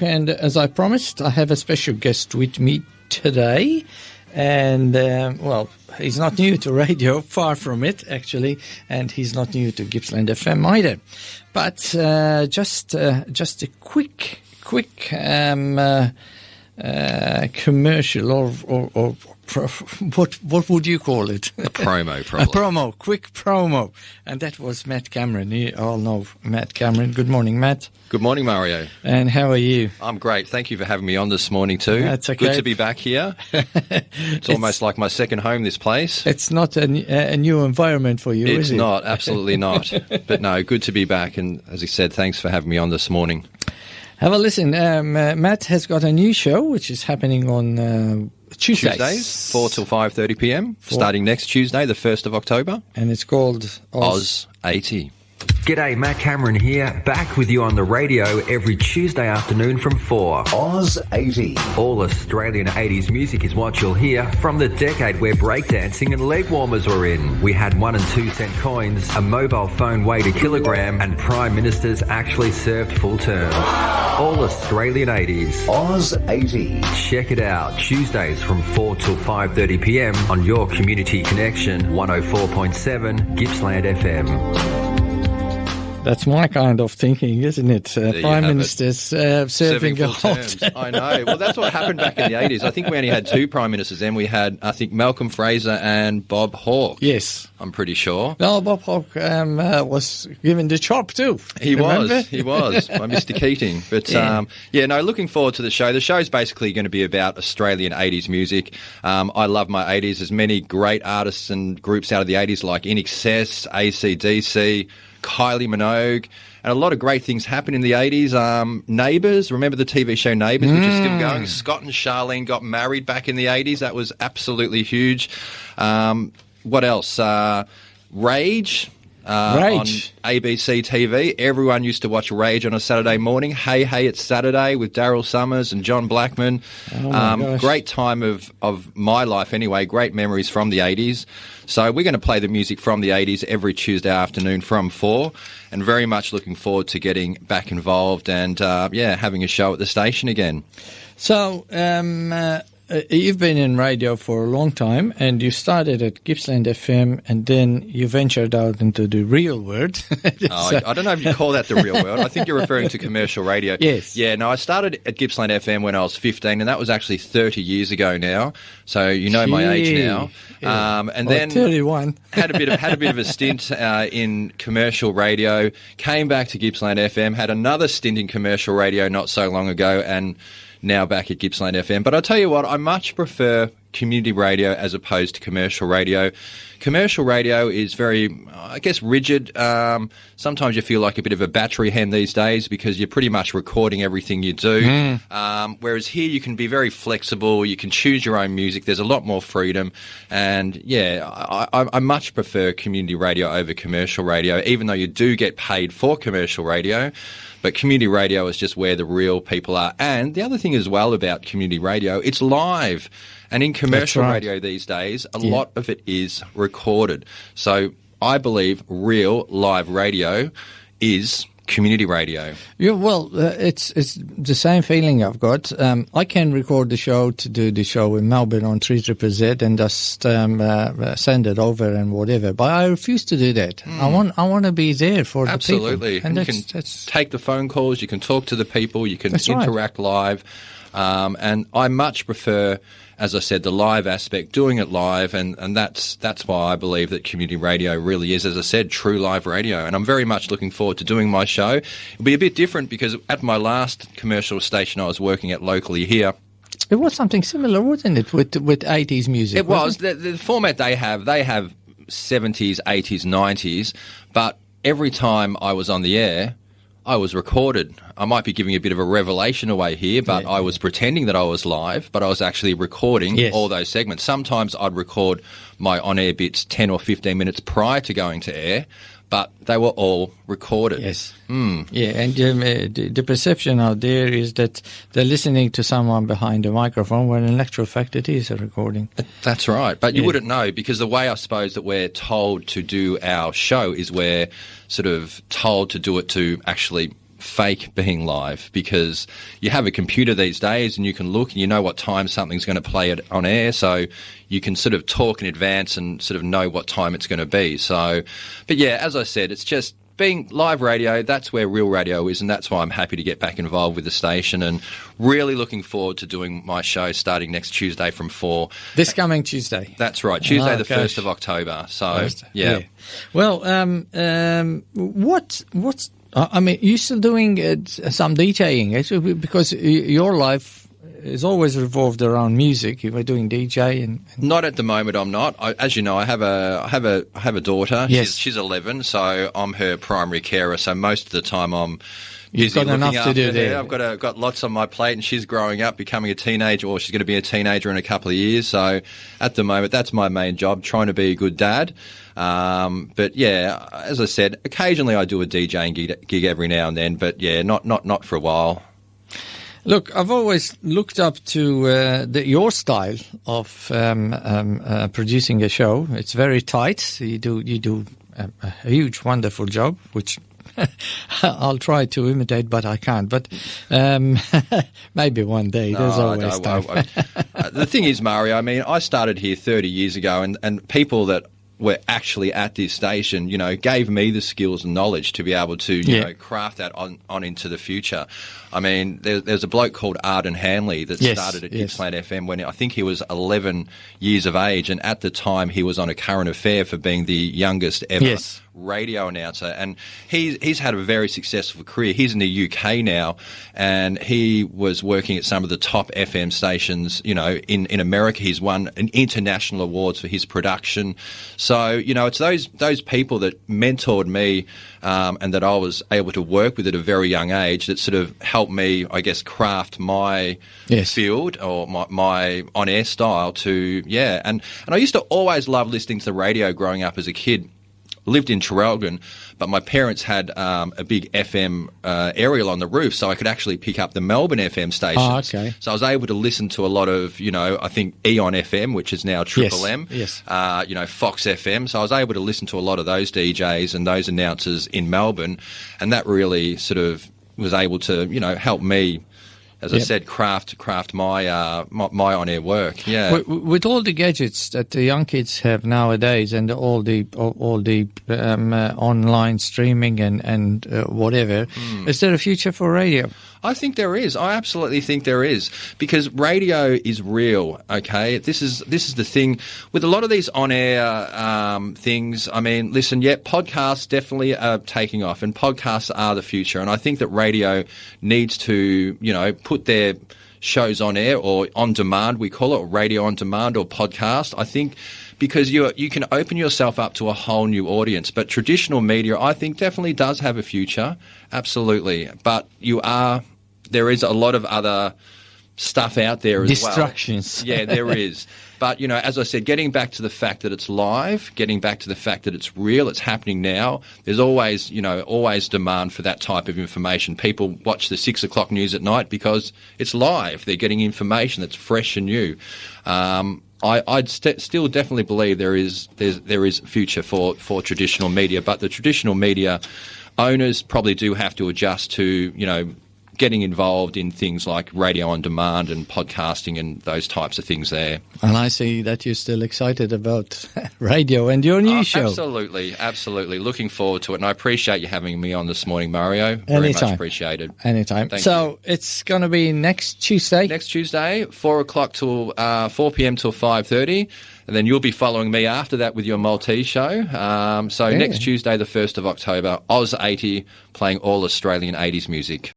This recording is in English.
and as I promised, I have a special guest with me today. And, he's not new to radio, far from it, actually, and he's not new to Gippsland FM either. But just a quick commercial or what would you call it? A promo, probably. A promo, quick promo. And that was Matt Cameron. You all know Matt Cameron. Good morning, Matt. Good morning, Mario. And how are you? I'm great. Thank you for having me on this morning too. That's okay. Good to be back here. It's almost like my second home, this place. It's not a new environment for you, is it? It's not, absolutely not. But no, good to be back. And as I said, thanks for having me on this morning. Have a listen. Matt has got a new show, which is happening on Tuesdays, 4 till 5:30 p.m, starting next Tuesday, the 1st of October. And it's called Oz 80. G'day, Matt Cameron here, back with you on the radio every Tuesday afternoon from 4. Oz 80. All Australian 80s music is what you'll hear from the decade where breakdancing and leg warmers were in. We had 1 and 2 cent coins, a mobile phone weighed a kilogram, and prime ministers actually served full terms. All Australian 80s. Oz 80. Check it out, Tuesdays from 4 till 5:30 p.m. on your community connection, 104.7 Gippsland FM. That's my kind of thinking, isn't it? Prime Ministers serving a full hot. terms. I know. Well, that's what happened back in the 80s. I think we only had 2 prime ministers then. We had, I think, Malcolm Fraser and Bob Hawke. Yes. I'm pretty sure. No, Bob Hawke was given the chop too. He was by Mr. Keating. But looking forward to the show. The show's basically going to be about Australian 80s music. I love my 80s. There's many great artists and groups out of the 80s like In Excess, AC/DC, Kylie Minogue, and a lot of great things happened in the 80s. Neighbours, remember the TV show Neighbours, which is still going? Scott and Charlene got married back in the 80s. That was absolutely huge. What else? Rage. On ABC TV. Everyone used to watch Rage on a Saturday morning. Hey, Hey, It's Saturday with Daryl Summers and John Blackman. Great time of my life anyway. Great memories from the 80s. So we're going to play the music from the 80s every Tuesday afternoon from 4, and very much looking forward to getting back involved and, having a show at the station again. So, you've been in radio for a long time, and you started at Gippsland FM, and then you ventured out into the real world. I don't know if you call that the real world. I think you're referring to commercial radio. Yes. Yeah, no, I started at Gippsland FM when I was 15, and that was actually 30 years ago now. So you know my age now. And then 31. had a bit of a stint in commercial radio. Came back to Gippsland FM. Had another stint in commercial radio not so long ago, and now back at Gippsland FM. But I'll tell you what, I much prefer community radio as opposed to commercial radio. Commercial radio is very, I guess, rigid. Sometimes you feel like a bit of a battery hen these days because you're pretty much recording everything you do. Whereas here you can be very flexible. You can choose your own music. There's a lot more freedom. And, I much prefer community radio over commercial radio, even though you do get paid for commercial radio. But community radio is just where the real people are. And the other thing as well about community radio, it's live. And in commercial radio these days, a lot of it is recorded. So I believe real live radio is community radio. Yeah, well, it's the same feeling I've got. I can record the show to do the show in Melbourne on 3ZZZ and just send it over and whatever. But I refuse to do that. I want to be there for the people. Absolutely. And you can take the phone calls, you can talk to the people, you can interact live. And I much prefer, as I said, the live aspect, doing it live, and that's why I believe that community radio really is, as I said, true live radio. And I'm very much looking forward to doing my show. It'll be a bit different because at my last commercial station I was working at locally here, it was something similar, wasn't it, with 80s music? It was. The format they have 70s, 80s, 90s, but every time I was on the air, I was recorded. I might be giving a bit of a revelation away here, but I was pretending that I was live, but I was actually recording all those segments. Sometimes I'd record my on-air bits 10 or 15 minutes prior to going to air, but they were all recorded. Yes. Yeah, and the perception out there is that they're listening to someone behind a microphone, when in actual fact it is a recording. That's right, but you wouldn't know, because the way I suppose that we're told to do our show is we're sort of told to do it to actually fake being live, because you have a computer these days and you can look and you know what time something's going to play it on air, so you can sort of talk in advance and sort of know what time it's going to be. So, but yeah, as I said, it's just being live radio, that's where real radio is, and that's why I'm happy to get back involved with the station, and really looking forward to doing my show starting next Tuesday from 4. This coming Tuesday. That's right, Tuesday the gosh. 1st of October. So, yeah. Well, what's I mean, you're still doing some DJing, because your life is always revolved around music. You were doing DJ and not at the moment. I'm not. As you know, I have a daughter. Yes. She's 11, so I'm her primary carer. So most of the time I'm You've busy got enough looking to do after her. there. I've got lots on my plate, and she's growing up, becoming a teenager, or she's going to be a teenager in a couple of years. So at the moment, that's my main job, trying to be a good dad. But yeah, as I said, occasionally I do a DJing gig every now and then. But yeah, not for a while. Look, I've always looked up to your style of producing a show. It's very tight. You do a huge, wonderful job, which I'll try to imitate, but I can't. But maybe one day. There's always time. The thing is, Mario, I mean, I started here 30 years ago, and people that were actually at this station, you know, gave me the skills and knowledge to be able to, you know, craft that on into the future. I mean, there's a bloke called Arden Hanley that started at Gippsland FM when I think he was 11 years of age, and at the time he was on a current affair for being the youngest ever radio announcer, and he's had a very successful career. He's in the UK now, and he was working at some of the top FM stations, you know, in America. He's won an international awards for his production. So, you know, it's those people that mentored me, and that I was able to work with at a very young age that sort of helped me, I guess, craft my field or my on-air style to, and I used to always love listening to the radio growing up as a kid. Lived in Traralgon, but my parents had a big FM aerial on the roof, so I could actually pick up the Melbourne FM stations. Oh, okay. So I was able to listen to a lot of, you know, I think Eon FM, which is now Triple M, you know, Fox FM. So I was able to listen to a lot of those DJs and those announcers in Melbourne, and that really sort of was able to, you know, help me, as I said, craft my my on-air work. Yeah. With all the gadgets that the young kids have nowadays, and all the online streaming and whatever, is there a future for radio? I think there is. I absolutely think there is, because radio is real. Okay, this is the thing with a lot of these on-air things. I mean, listen, podcasts definitely are taking off, and podcasts are the future. And I think that radio needs to, you know, put their shows on air or on demand. We call it radio on demand or podcast. I think, because you can open yourself up to a whole new audience. But traditional media, I think, definitely does have a future, absolutely. But there is a lot of other stuff out there as well. Distractions. Yeah, there is. But, you know, as I said, getting back to the fact that it's live, getting back to the fact that it's real, it's happening now, there's always, you know, always demand for that type of information. People watch the 6 o'clock news at night because it's live. They're getting information that's fresh and new. I'd still definitely believe there is future for traditional media, but the traditional media owners probably do have to adjust to, you know, getting involved in things like radio on demand and podcasting and those types of things there. And I see that you're still excited about radio and your new show. Absolutely. Looking forward to it. And I appreciate you having me on this morning, Mario. Very much appreciated. Anytime. Thank you. It's going to be next Tuesday? Next Tuesday, 4 o'clock till 4 p.m. till 5:30. And then you'll be following me after that with your Maltese show. Next Tuesday, the 1st of October, Oz 80, playing all Australian 80s music.